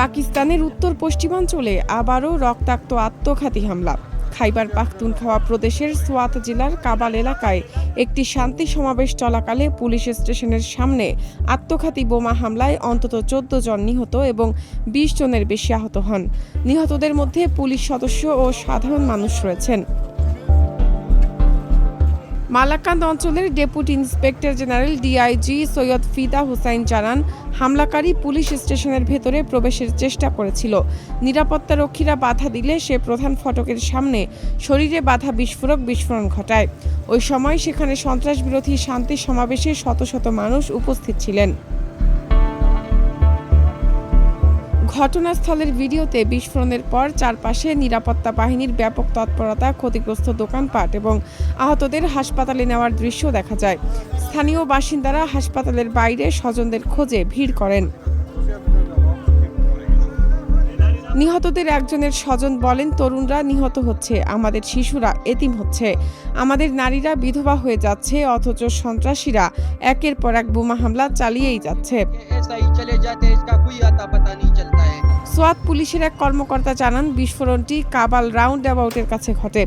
পাকিস্তানের উত্তর পশ্চিমাঞ্চলে আবারও রক্তাক্ত আত্মঘাতী হামলা। খাইবার পাখতুনখাওয়া প্রদেশের সোয়াত জেলার কাবাল এলাকায় একটি শান্তি সমাবেশ চলাকালে পুলিশ স্টেশনের সামনে আত্মঘাতী বোমা হামলায় অন্তত ১৪ জন নিহত এবং ২০ জনের বেশি আহত হন। নিহতদের মধ্যে পুলিশ সদস্য ও সাধারণ মানুষ রয়েছেন। মালাকান্দ অঞ্চলের deputy inspector general DIG Syed Fida Hussain জানান, হামলাকারী পুলিশ স্টেশনের ভেতরে প্রবেশের চেষ্টা করেছিল। নিরাপত্তারক্ষীরা বাধা দিলে সে প্রধান ফটকের সামনে শরীরে বাধা বিস্ফোরণ ঘটায়। ওই সময় সেখানে সন্ত্রাসবিরোধী শান্তি সমাবেশে শত শত মানুষ উপস্থিত ছিলেন। ঘটনাস্থলের ভিডিওতে বিস্ফোরণের পর চারপাশে নিরাপত্তা বাহিনীর ব্যাপক তৎপরতা, ক্ষতিগ্রস্ত দোকানপাট এবং আহতদের হাসপাতালে নেওয়ার দৃশ্য দেখা যায়। স্থানীয় বাসিন্দারা হাসপাতালের বাইরে স্বজনদের খোঁজে ভিড় করেন। নিহতদের একজনের স্বজন বলেন, তরুণরা নিহত হচ্ছে, আমাদের শিশুরা এতিম হচ্ছে, আমাদের নারীরা বিধবা হয়ে যাচ্ছে, অথচ সন্ত্রাসীরা একের পর এক বোমা হামলা চালিয়েই যাচ্ছে। সোয়াত পুলিশের এক কর্মকর্তা জানান, বিস্ফোরণটি কাবাল রাউন্ড অ্যাবাউটের কাছে ঘটে।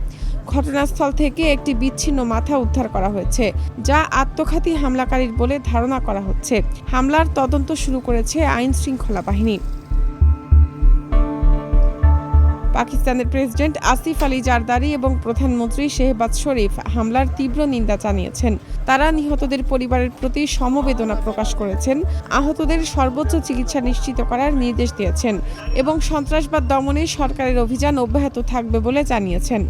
ঘটনাস্থল থেকে একটি বিচ্ছিন্ন মাথা উদ্ধার করা হয়েছে, যা আত্মঘাতী হামলাকারীর বলে ধারণা করা হচ্ছে। হামলার তদন্ত শুরু করেছে আইন শৃঙ্খলা বাহিনী। পাকিস্তানের প্রেসিডেন্ট আসিফ আলী জারদারি এবং প্রধানমন্ত্রী শেহবাজ শরীফ হামলার তীব্র নিন্দা জানিয়েছেন। তারা নিহতদের পরিবারের প্রতি সমবেদনা প্রকাশ করেছেন, আহতদের সর্বোচ্চ চিকিৎসা নিশ্চিত করার নির্দেশ দিয়েছেন এবং সন্ত্রাসবাদ দমনে সরকারের অভিযান অব্যাহত থাকবে বলে জানিয়েছেন।